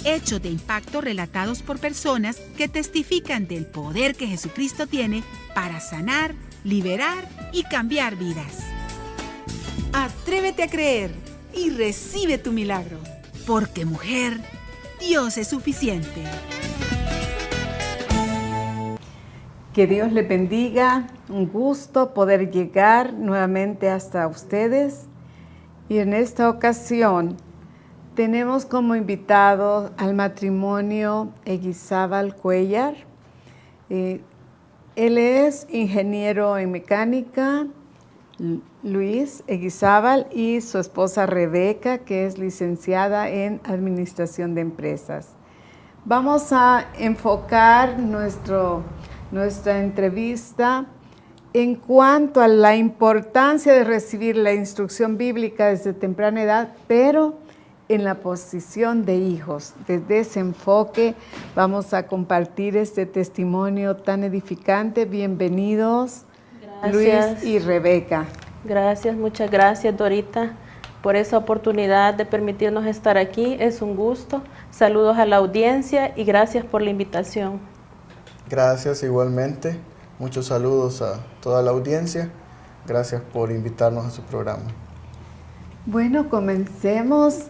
hechos de impacto relatados por personas que testifican del poder que Jesucristo tiene para sanar, liberar y cambiar vidas. Atrévete a creer y recibe tu milagro. Porque mujer, Dios es suficiente. Que Dios les bendiga. Un gusto poder llegar nuevamente hasta ustedes. Y en esta ocasión tenemos como invitado al matrimonio Eguizábal Cuellar. Él es ingeniero en mecánica, Luis Eguizábal, y su esposa Rebeca, que es licenciada en Administración de Empresas. Vamos a enfocar nuestra entrevista en cuanto a la importancia de recibir la instrucción bíblica desde temprana edad, pero en la posición de hijos. Desde ese enfoque vamos a compartir este testimonio tan edificante. Bienvenidos, Gracias. Luis y Rebeca. Gracias, muchas gracias, Dorita, por esa oportunidad de permitirnos estar aquí. Es un gusto. Saludos a la audiencia y gracias por la invitación. Gracias igualmente. Muchos saludos a toda la audiencia. Gracias por invitarnos a su programa. Bueno, comencemos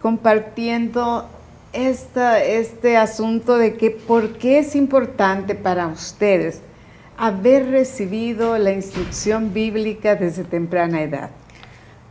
compartiendo este asunto de que por qué es importante para ustedes haber recibido la instrucción bíblica desde temprana edad.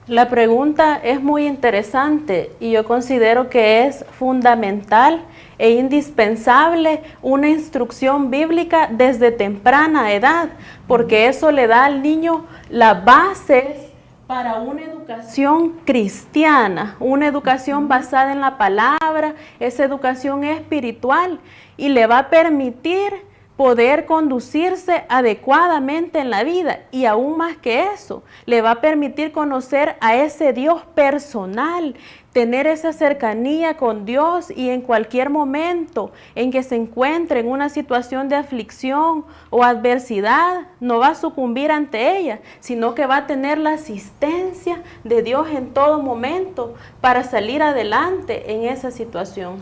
La pregunta es muy interesante y yo considero que es fundamental e indispensable una instrucción bíblica desde temprana edad, porque eso le da al niño las bases para una educación cristiana, una educación basada en la palabra, esa educación espiritual, y le va a permitir poder conducirse adecuadamente en la vida, y aún más que eso, le va a permitir conocer a ese Dios personal, tener esa cercanía con Dios, y en cualquier momento en que se encuentre en una situación de aflicción o adversidad, no va a sucumbir ante ella, sino que va a tener la asistencia de Dios en todo momento para salir adelante en esa situación.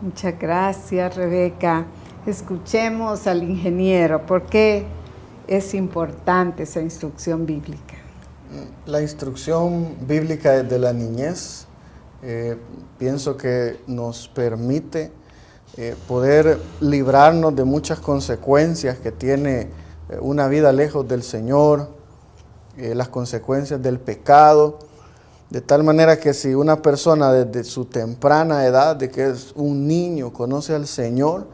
Muchas gracias, Rebeca. Escuchemos al ingeniero. ¿Por qué es importante esa instrucción bíblica? La instrucción bíblica desde la niñez, pienso que nos permite poder librarnos de muchas consecuencias que tiene una vida lejos del Señor, las consecuencias del pecado, de tal manera que si una persona desde su temprana edad, de que es un niño, conoce al Señor,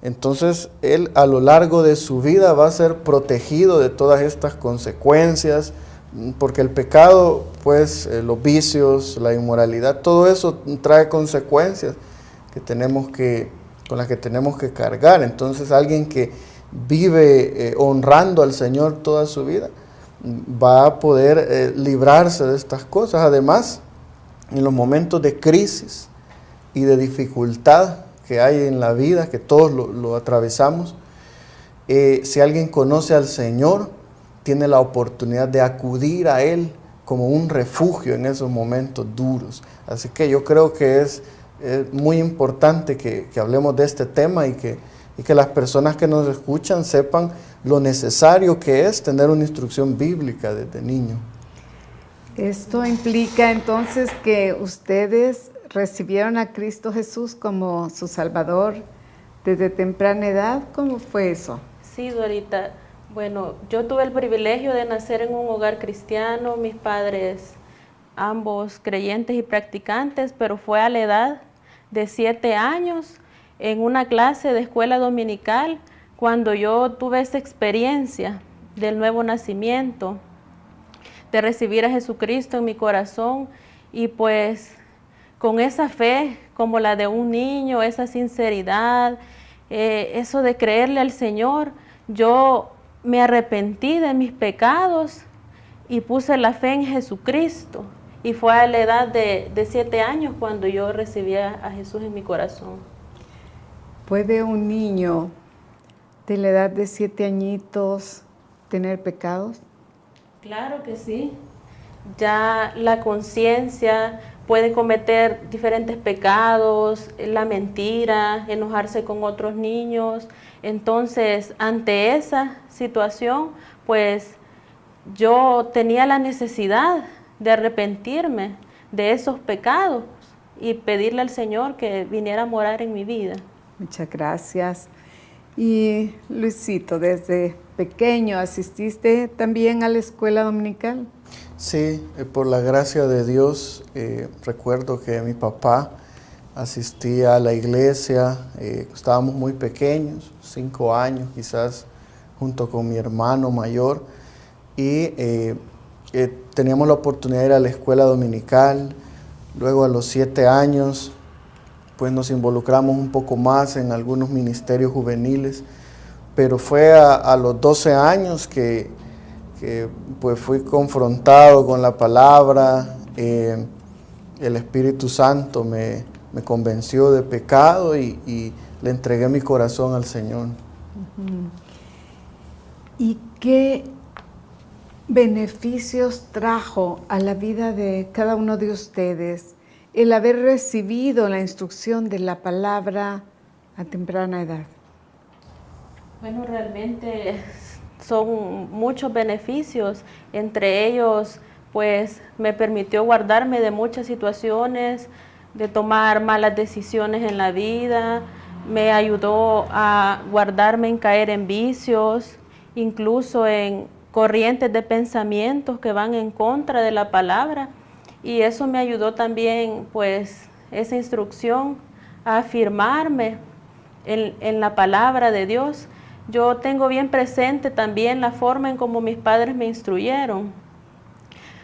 entonces él a lo largo de su vida va a ser protegido de todas estas consecuencias, porque el pecado, pues los vicios, la inmoralidad, todo eso trae consecuencias con las que tenemos que cargar. Entonces alguien que vive honrando al Señor toda su vida va a poder librarse de estas cosas. Además, en los momentos de crisis y de dificultad que hay en la vida, que todos lo atravesamos, si alguien conoce al Señor, tiene la oportunidad de acudir a Él como un refugio en esos momentos duros. Así que yo creo que es muy importante que hablemos de este tema y que las personas que nos escuchan sepan lo necesario que es tener una instrucción bíblica desde niño. Esto implica entonces que ustedes recibieron a Cristo Jesús como su Salvador desde temprana edad. ¿Cómo fue eso? Sí, Dorita. Bueno, yo tuve el privilegio de nacer en un hogar cristiano, mis padres ambos creyentes y practicantes, pero fue a la edad de 7 años en una clase de escuela dominical cuando yo tuve esa experiencia del nuevo nacimiento, de recibir a Jesucristo en mi corazón, y pues con esa fe como la de un niño, esa sinceridad, eso de creerle al Señor, yo me arrepentí de mis pecados y puse la fe en Jesucristo. Y fue a la edad de 7 años cuando yo recibí a Jesús en mi corazón. ¿Puede un niño de la edad de 7 añitos tener pecados? Claro que sí. Ya la conciencia puede cometer diferentes pecados, la mentira, enojarse con otros niños. Entonces, ante esa situación, pues yo tenía la necesidad de arrepentirme de esos pecados y pedirle al Señor que viniera a morar en mi vida. Muchas gracias. Y Luisito, desde pequeño, ¿asististe también a la escuela dominical? Sí, por la gracia de Dios, recuerdo que mi papá asistía a la iglesia, estábamos muy pequeños, 5 años quizás, junto con mi hermano mayor, y teníamos la oportunidad de ir a la escuela dominical. Luego a los 7 años, pues nos involucramos un poco más en algunos ministerios juveniles, pero fue a los 12 años que pues fui confrontado con la palabra. El Espíritu Santo me convenció de pecado y le entregué mi corazón al Señor. ¿Y qué beneficios trajo a la vida de cada uno de ustedes el haber recibido la instrucción de la palabra a temprana edad? Bueno, realmente son muchos beneficios, entre ellos pues me permitió guardarme de muchas situaciones, de tomar malas decisiones en la vida, me ayudó a guardarme en caer en vicios, incluso en corrientes de pensamientos que van en contra de la palabra, y eso me ayudó también, pues, esa instrucción a afirmarme en la palabra de Dios. Yo tengo bien presente también la forma en cómo mis padres me instruyeron.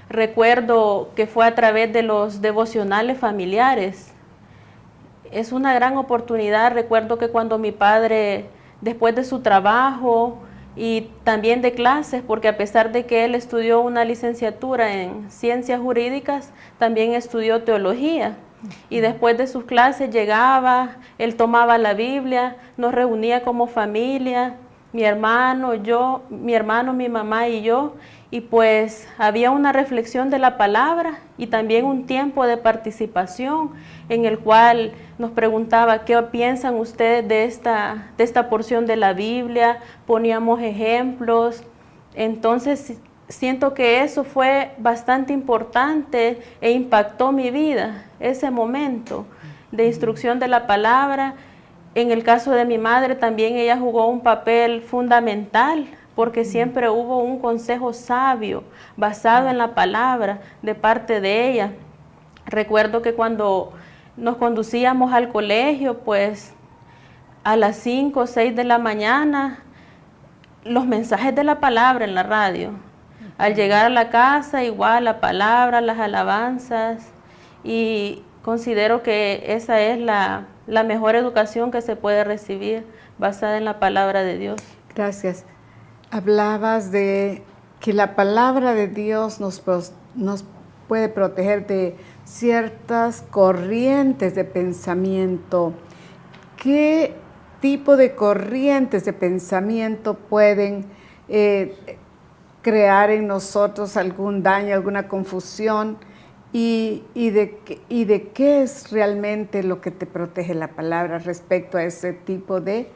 Recuerdo que fue a través de los devocionales familiares. Es una gran oportunidad. Recuerdo que cuando mi padre, después de su trabajo y también de clases, porque a pesar de que él estudió una licenciatura en ciencias jurídicas, también estudió teología. Y después de sus clases llegaba, él tomaba la Biblia, nos reunía como familia, mi hermano, mi mamá y yo, y pues había una reflexión de la palabra y también un tiempo de participación en el cual nos preguntaba qué piensan ustedes de esta porción de la Biblia, poníamos ejemplos. Entonces siento que eso fue bastante importante e impactó mi vida, ese momento de instrucción de la palabra. En el caso de mi madre también ella jugó un papel fundamental porque siempre hubo un consejo sabio basado en la palabra de parte de ella. Recuerdo que cuando nos conducíamos al colegio, pues a las 5 o 6 de la mañana, los mensajes de la palabra en la radio. Al llegar a la casa, igual la palabra, las alabanzas, y considero que esa es la mejor educación que se puede recibir, basada en la palabra de Dios. Gracias. Hablabas de que la palabra de Dios nos puede proteger de ciertas corrientes de pensamiento. ¿Qué tipo de corrientes de pensamiento pueden crear en nosotros algún daño, alguna confusión? ¿Y de qué es realmente lo que te protege la palabra respecto a ese tipo de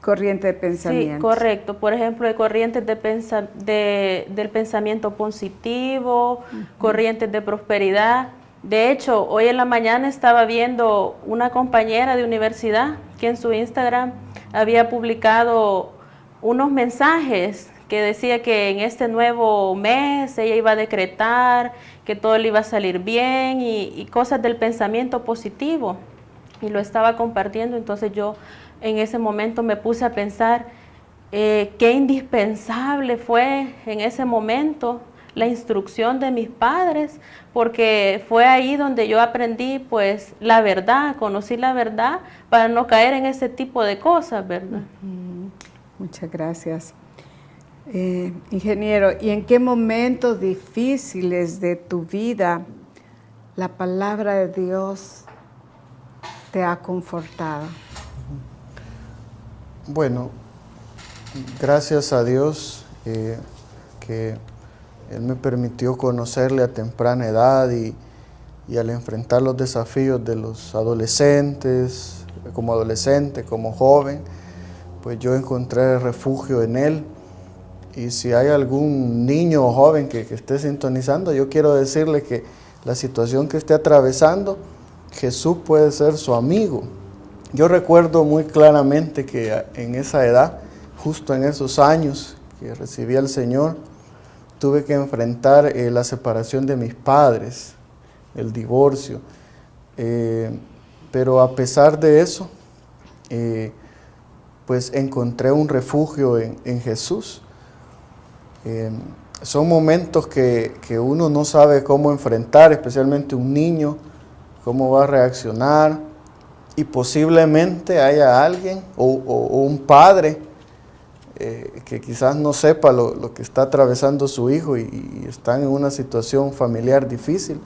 corriente de pensamiento? Sí, correcto. Por ejemplo, de corrientes del pensamiento positivo, corrientes de prosperidad. De hecho, hoy en la mañana estaba viendo una compañera de universidad que en su Instagram había publicado unos mensajes que decía que en este nuevo mes ella iba a decretar que todo le iba a salir bien y cosas del pensamiento positivo. Y lo estaba compartiendo, entonces yo en ese momento me puse a pensar qué indispensable fue en ese momento la instrucción de mis padres, porque fue ahí donde yo aprendí pues la verdad, conocí la verdad para no caer en ese tipo de cosas, ¿verdad? Muchas gracias. Ingeniero, ¿y en qué momentos difíciles de tu vida la palabra de Dios te ha confortado? Bueno, gracias a Dios que Él me permitió conocerle a temprana edad y y al enfrentar los desafíos de los adolescentes, como adolescente, como joven, pues yo encontré refugio en Él. Y si hay algún niño o joven que esté sintonizando, yo quiero decirle que la situación que esté atravesando, Jesús puede ser su amigo. Yo recuerdo muy claramente que en esa edad, justo en esos años que recibí al Señor, tuve que enfrentar la separación de mis padres, el divorcio. Pero a pesar de eso, pues encontré un refugio en Jesús. Son momentos que uno no sabe cómo enfrentar, especialmente un niño, cómo va a reaccionar, y posiblemente haya alguien o un padre que quizás no sepa lo que está atravesando su hijo y están en una situación familiar difícil.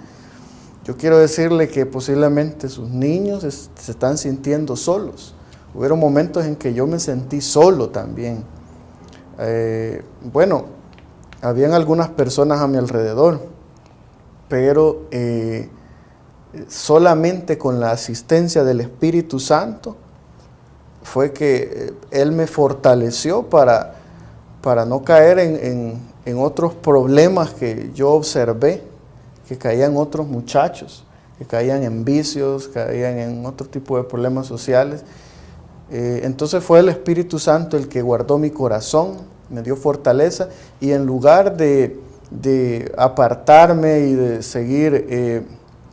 Yo quiero decirle que posiblemente sus niños se están sintiendo solos. Hubieron momentos en que yo me sentí solo también. Habían algunas personas a mi alrededor, pero solamente con la asistencia del Espíritu Santo fue que Él me fortaleció para no caer en otros problemas que yo observé, que caían otros muchachos, que caían en vicios, caían en otro tipo de problemas sociales. Entonces fue el Espíritu Santo el que guardó mi corazón, me dio fortaleza, y en lugar de apartarme y de seguir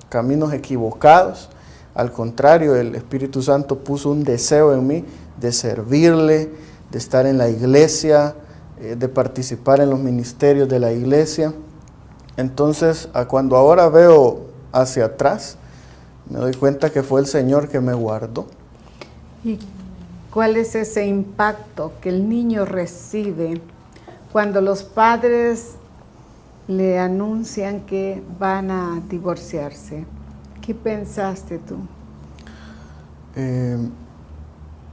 caminos equivocados, al contrario, el Espíritu Santo puso un deseo en mí de servirle, de estar en la iglesia, de participar en los ministerios de la iglesia. Entonces, cuando ahora veo hacia atrás, me doy cuenta que fue el Señor que me guardó. ¿Y cuál es ese impacto que el niño recibe cuando los padres le anuncian que van a divorciarse? ¿Qué pensaste tú?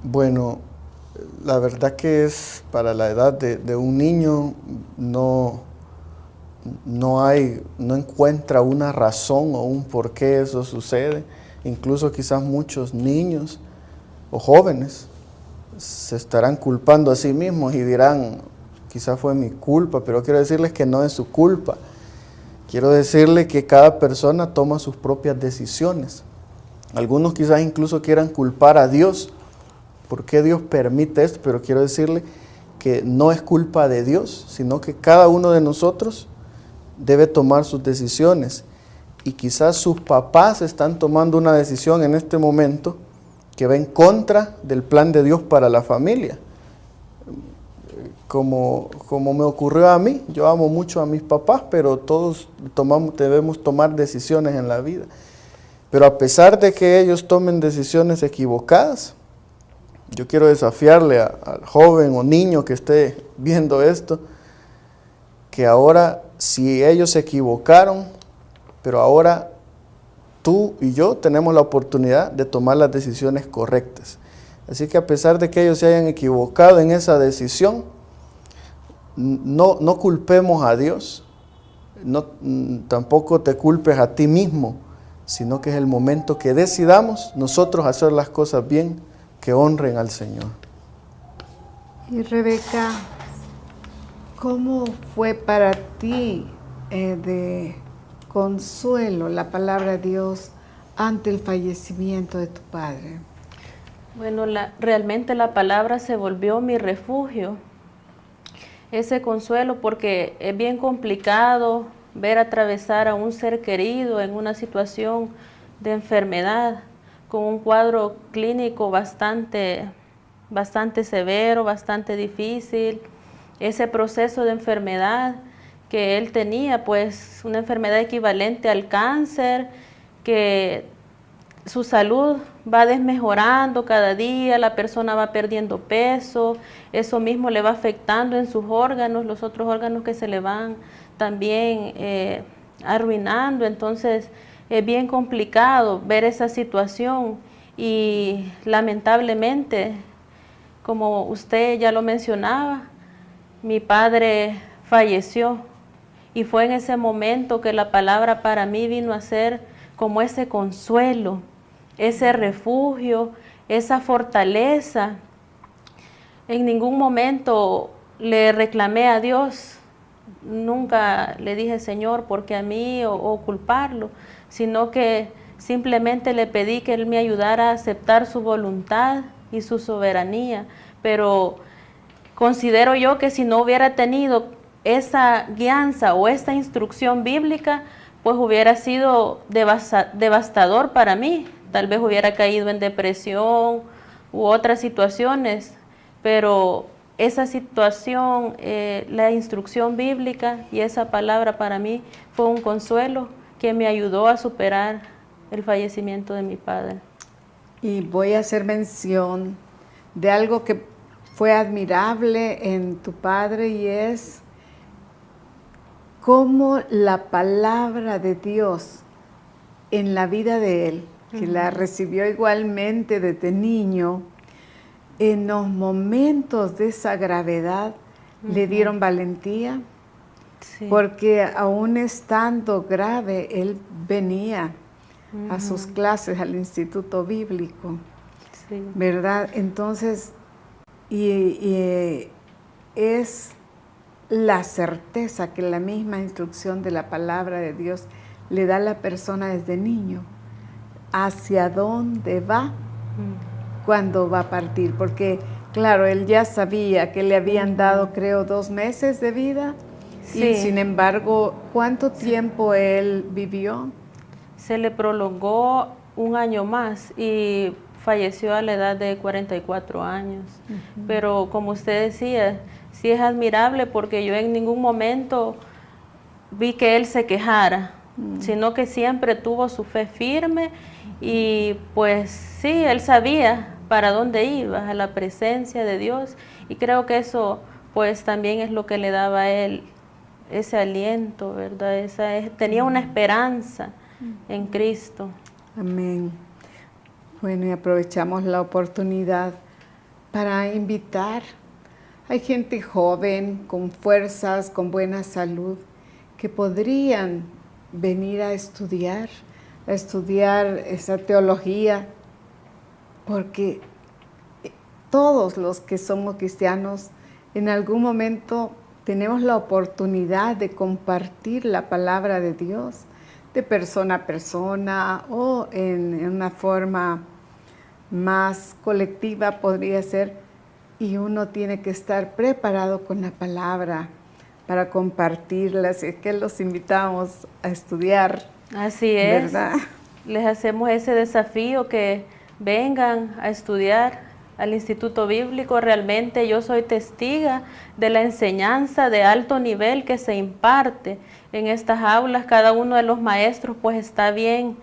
Bueno, la verdad que es para la edad de un niño no encuentra una razón o un por qué eso sucede. Incluso quizás muchos niños o jóvenes se estarán culpando a sí mismos y dirán, quizás fue mi culpa, pero quiero decirles que no es su culpa. Quiero decirle que cada persona toma sus propias decisiones. Algunos quizás incluso quieran culpar a Dios. ¿Por qué Dios permite esto? Pero quiero decirle que no es culpa de Dios, sino que cada uno de nosotros debe tomar sus decisiones. Y quizás sus papás están tomando una decisión en este momento que va en contra del plan de Dios para la familia. Como me ocurrió a mí, yo amo mucho a mis papás, pero todos debemos tomar decisiones en la vida. Pero a pesar de que ellos tomen decisiones equivocadas, yo quiero desafiarle al joven o niño que esté viendo esto, que ahora, si ellos se equivocaron, pero ahora tú y yo tenemos la oportunidad de tomar las decisiones correctas. Así que a pesar de que ellos se hayan equivocado en esa decisión, no culpemos a Dios, tampoco te culpes a ti mismo, sino que es el momento que decidamos nosotros hacer las cosas bien, que honren al Señor. Y Rebeca, ¿cómo fue para ti de consuelo la palabra de Dios ante el fallecimiento de tu padre? Bueno, realmente la palabra se volvió mi refugio, ese consuelo, porque es bien complicado ver atravesar a un ser querido en una situación de enfermedad, con un cuadro clínico bastante severo, bastante difícil. Ese proceso de enfermedad que él tenía, pues una enfermedad equivalente al cáncer, que su salud va desmejorando cada día, la persona va perdiendo peso, eso mismo le va afectando en sus órganos, los otros órganos que se le van también arruinando. Entonces es bien complicado ver esa situación y lamentablemente, como usted ya lo mencionaba, mi padre falleció y fue en ese momento que la palabra para mí vino a ser como ese consuelo, ese refugio, esa fortaleza. En ningún momento le reclamé a Dios, nunca le dije, Señor, ¿por qué a mí? O culparlo, sino que simplemente le pedí que Él me ayudara a aceptar su voluntad y su soberanía. Pero considero yo que si no hubiera tenido esa guianza o esta instrucción bíblica, pues hubiera sido devastador para mí. Tal vez hubiera caído en depresión u otras situaciones, pero esa situación, la instrucción bíblica y esa palabra para mí fue un consuelo que me ayudó a superar el fallecimiento de mi padre. Y voy a hacer mención de algo que fue admirable en tu padre, y es cómo la palabra de Dios en la vida de él, que la recibió igualmente desde niño, en los momentos de esa gravedad le dieron valentía, Sí. porque aún estando grave, él venía a sus clases al Instituto Bíblico, Sí. ¿verdad? Entonces, y es la certeza que la misma instrucción de la palabra de Dios le da a la persona desde niño, hacia dónde va cuando va a partir, porque claro, él ya sabía que le habían dado, creo, 2 meses de vida, Sí. y sin embargo, ¿cuánto tiempo él vivió? Se le prolongó 1 año más y falleció a la edad de 44 años. Pero como usted decía, sí es admirable, porque yo en ningún momento vi que él se quejara, sino que siempre tuvo su fe firme, y pues sí, él sabía para dónde iba, a la presencia de Dios, y creo que eso pues también es lo que le daba a él ese aliento, ¿verdad? Tenía una esperanza en Cristo. Amén. Bueno, y aprovechamos la oportunidad para invitar. Hay gente joven, con fuerzas, con buena salud, que podrían venir a estudiar esa teología, porque todos los que somos cristianos en algún momento tenemos la oportunidad de compartir la palabra de Dios de persona a persona, o en una forma más colectiva podría ser, y uno tiene que estar preparado con la palabra para compartirla. Así que los invitamos a estudiar. Así es, ¿verdad? Les hacemos ese desafío, que vengan a estudiar al Instituto Bíblico. Realmente yo soy testiga de la enseñanza de alto nivel que se imparte en estas aulas. Cada uno de los maestros pues está bien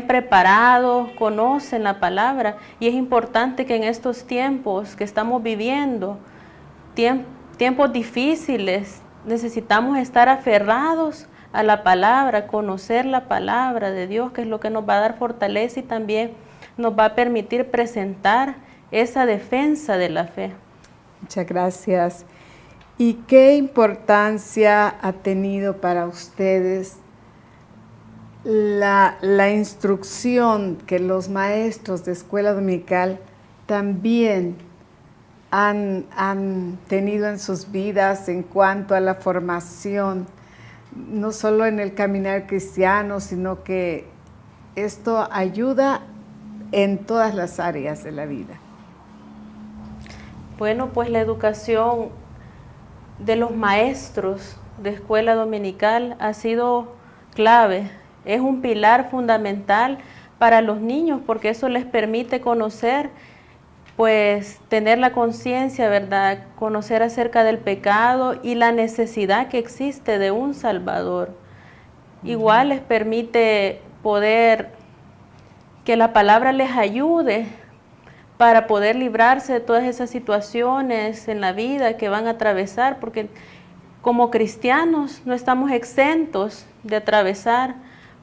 preparado, conocen la palabra, y es importante que en estos tiempos que estamos viviendo, tiempos difíciles, necesitamos estar aferrados a la palabra, conocer la palabra de Dios, que es lo que nos va a dar fortaleza y también nos va a permitir presentar esa defensa de la fe. Muchas gracias. ¿Y qué importancia ha tenido para ustedes la instrucción que los maestros de escuela dominical también han tenido en sus vidas en cuanto a la formación, no solo en el caminar cristiano, sino que esto ayuda en todas las áreas de la vida? Bueno, pues la educación de los maestros de escuela dominical ha sido clave, es un pilar fundamental para los niños, porque eso les permite conocer, pues tener la conciencia, ¿verdad? Conocer acerca del pecado y la necesidad que existe de un Salvador. Igual les permite poder que la palabra les ayude para poder librarse de todas esas situaciones en la vida que van a atravesar, porque como cristianos no estamos exentos de atravesar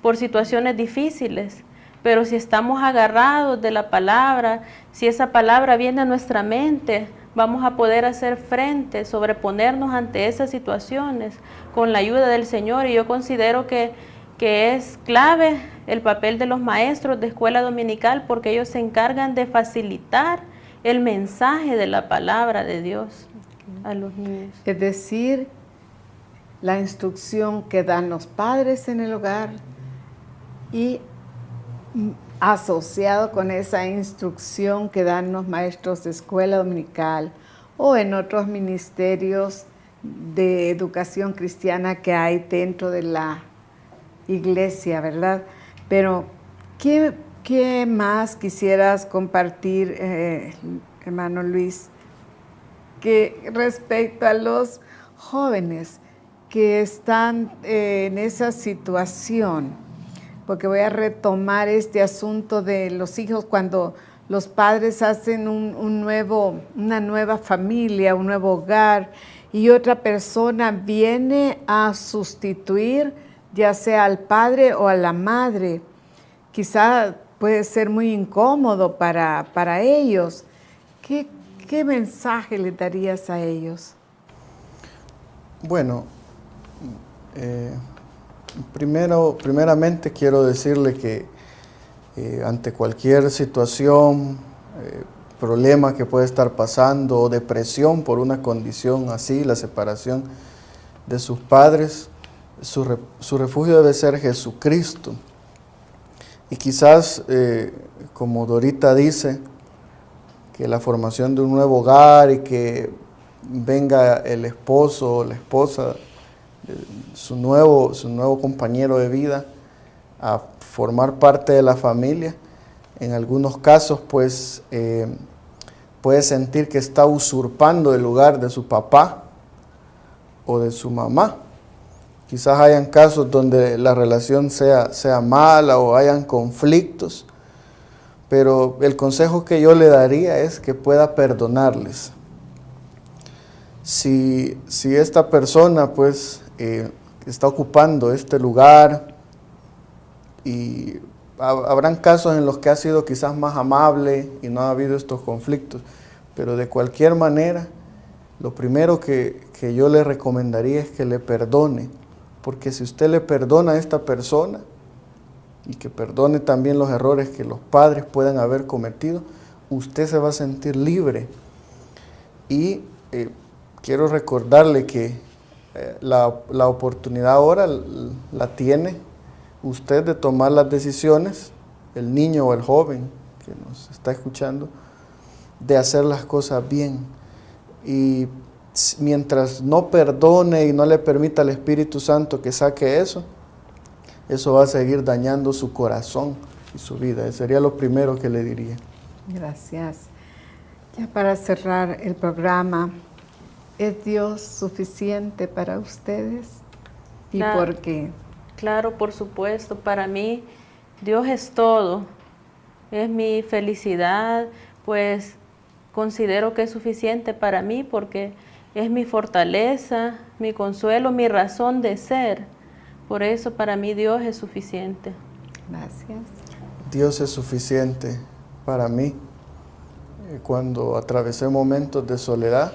por situaciones difíciles, pero si estamos agarrados de la palabra, si esa palabra viene a nuestra mente, vamos a poder hacer frente, sobreponernos ante esas situaciones con la ayuda del Señor. Y yo considero que que es clave el papel de los maestros de escuela dominical, porque ellos se encargan de facilitar el mensaje de la palabra de Dios a los niños. Es decir, la instrucción que dan los padres en el hogar y asociado con esa instrucción que dan los maestros de escuela dominical o en otros ministerios de educación cristiana que hay dentro de la iglesia, ¿verdad? Pero, ¿qué más quisieras compartir, hermano Luis, que respecto a los jóvenes que están en esa situación? Porque voy a retomar este asunto de los hijos cuando los padres hacen una nueva familia, un nuevo hogar, y otra persona viene a sustituir, ya sea al padre o a la madre. Quizá puede ser muy incómodo para ellos. ¿Qué mensaje le darías a ellos? Bueno, primeramente quiero decirle que ante cualquier situación, problema que puede estar pasando o depresión por una condición así, la separación de sus padres, su refugio debe ser Jesucristo. Y quizás, como Dorita dice, que la formación de un nuevo hogar y que venga el esposo o la esposa, su nuevo compañero de vida, a formar parte de la familia, en algunos casos pues puede sentir que está usurpando el lugar de su papá o de su mamá. Quizás hayan casos donde la relación sea mala o hayan conflictos, pero el consejo que yo le daría es que pueda perdonarles. Si esta persona pues está ocupando este lugar, y habrán casos en los que ha sido quizás más amable y no ha habido estos conflictos, pero de cualquier manera, lo primero que yo le recomendaría es que le perdone, porque si usted le perdona a esta persona y que perdone también los errores que los padres puedan haber cometido, usted se va a sentir libre. Y quiero recordarle que la oportunidad ahora la tiene usted de tomar las decisiones, el niño o el joven que nos está escuchando, de hacer las cosas bien. Y mientras no perdone y no le permita al Espíritu Santo que saque eso va a seguir dañando su corazón y su vida. Eso sería lo primero que le diría. Gracias. Ya para cerrar el programa, ¿es Dios suficiente para ustedes? ¿Y por qué? Claro, por supuesto. Para mí, Dios es todo. Es mi felicidad, pues considero que es suficiente para mí porque es mi fortaleza, mi consuelo, mi razón de ser. Por eso para mí Dios es suficiente. Gracias. Dios es suficiente para mí. Cuando atravesé momentos de soledad,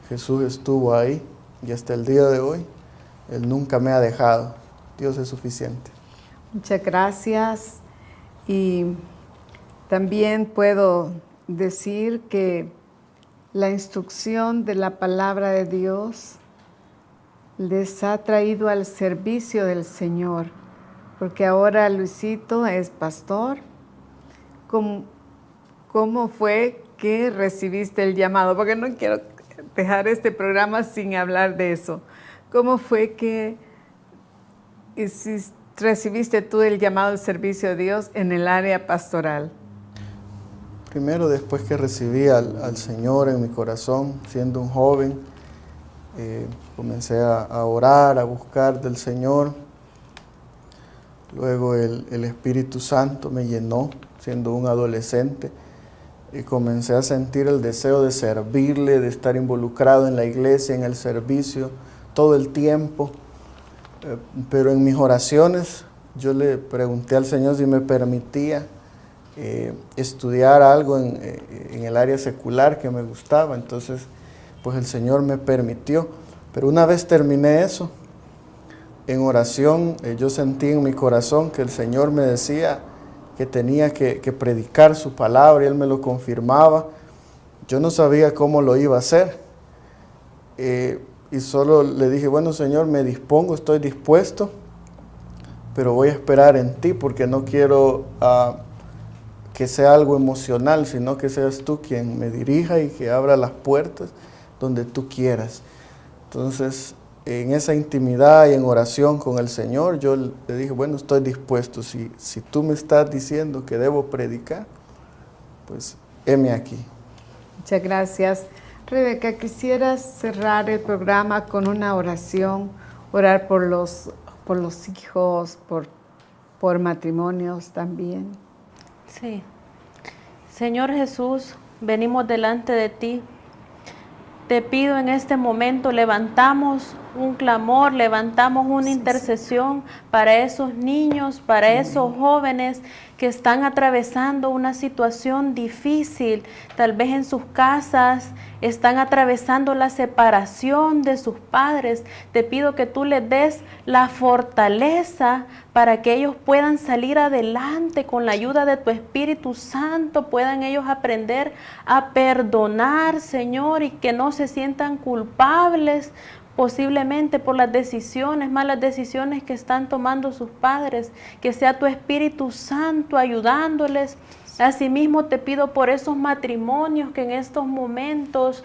Jesús estuvo ahí y hasta el día de hoy, Él nunca me ha dejado. Dios es suficiente. Muchas gracias. Y también puedo decir que la instrucción de la palabra de Dios les ha traído al servicio del Señor, porque ahora Luisito es pastor. ¿Cómo fue que recibiste el llamado? Porque no quiero dejar este programa sin hablar de eso. ¿Cómo fue que recibiste tú el llamado al servicio de Dios en el área pastoral? Primero, después que recibí al Señor en mi corazón, siendo un joven, comencé a orar, a buscar del Señor. Luego el Espíritu Santo me llenó, siendo un adolescente, y comencé a sentir el deseo de servirle, de estar involucrado en la iglesia, en el servicio, todo el tiempo. Pero en mis oraciones yo le pregunté al Señor si me permitía estudiar algo en el área secular que me gustaba. Entonces, pues el Señor me permitió. Pero una vez terminé eso, en oración yo sentí en mi corazón que el Señor me decía que tenía que predicar su palabra y Él me lo confirmaba. Yo no sabía cómo lo iba a hacer y solo le dije, bueno Señor, me dispongo, estoy dispuesto, pero voy a esperar en ti porque no quiero que sea algo emocional, sino que seas tú quien me dirija y que abra las puertas donde tú quieras. Entonces, en esa intimidad y en oración con el Señor, yo le dije, bueno, estoy dispuesto. Si tú me estás diciendo que debo predicar, pues heme aquí. Muchas gracias. Rebeca, ¿quisieras cerrar el programa con una oración? Orar por los hijos, por matrimonios también. Sí. Señor Jesús, venimos delante de ti. Te pido en este momento, levantamos un clamor, levantamos una intercesión para esos niños, para esos jóvenes que están atravesando una situación difícil, tal vez en sus casas, están atravesando la separación de sus padres. Te pido que tú les des la fortaleza para que ellos puedan salir adelante con la ayuda de tu Espíritu Santo, puedan ellos aprender a perdonar, Señor, y que no se sientan culpables posiblemente por las decisiones, malas decisiones que están tomando sus padres, que sea tu Espíritu Santo ayudándoles. Asimismo te pido por esos matrimonios que en estos momentos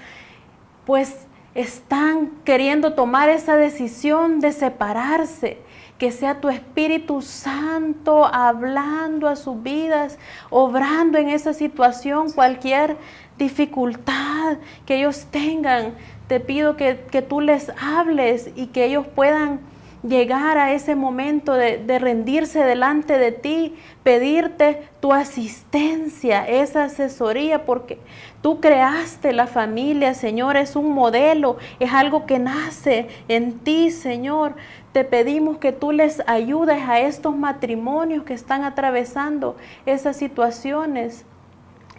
pues están queriendo tomar esa decisión de separarse, que sea tu Espíritu Santo hablando a sus vidas, obrando en esa situación, cualquier dificultad que ellos tengan. Te pido que tú les hables y que ellos puedan llegar a ese momento de rendirse delante de ti, pedirte tu asistencia, esa asesoría, porque tú creaste la familia, Señor, es un modelo, es algo que nace en ti, Señor. Te pedimos que tú les ayudes a estos matrimonios que están atravesando esas situaciones,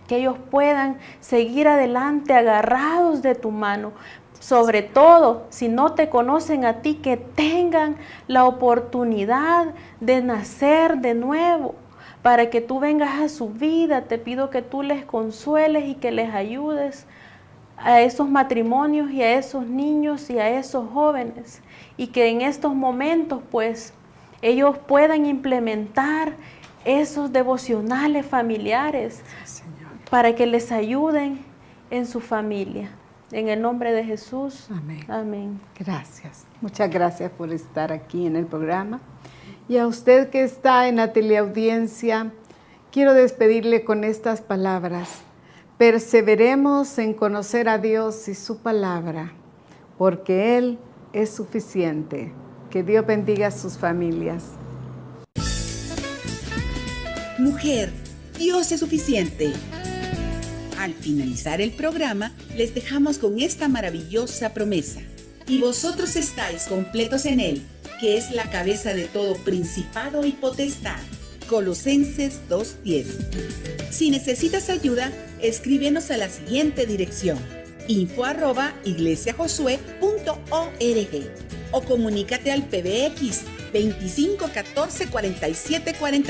que ellos puedan seguir adelante agarrados de tu mano. Sobre todo, si no te conocen a ti, que tengan la oportunidad de nacer de nuevo, para que tú vengas a su vida. Te pido que tú les consueles y que les ayudes a esos matrimonios y a esos niños y a esos jóvenes, y que en estos momentos pues ellos puedan implementar esos devocionales familiares para que les ayuden en su familia. En el nombre de Jesús. Amén. Amén. Gracias. Muchas gracias por estar aquí en el programa. Y a usted que está en la teleaudiencia, quiero despedirle con estas palabras. Perseveremos en conocer a Dios y su palabra, porque Él es suficiente. Que Dios bendiga a sus familias. Mujer, Dios es suficiente. Al finalizar el programa, les dejamos con esta maravillosa promesa. Y vosotros estáis completos en Él, que es la cabeza de todo principado y potestad. Colosenses 2:10. Si necesitas ayuda, escríbenos a la siguiente dirección: info@iglesiajosue.org o comunícate al PBX 25 14 47 40.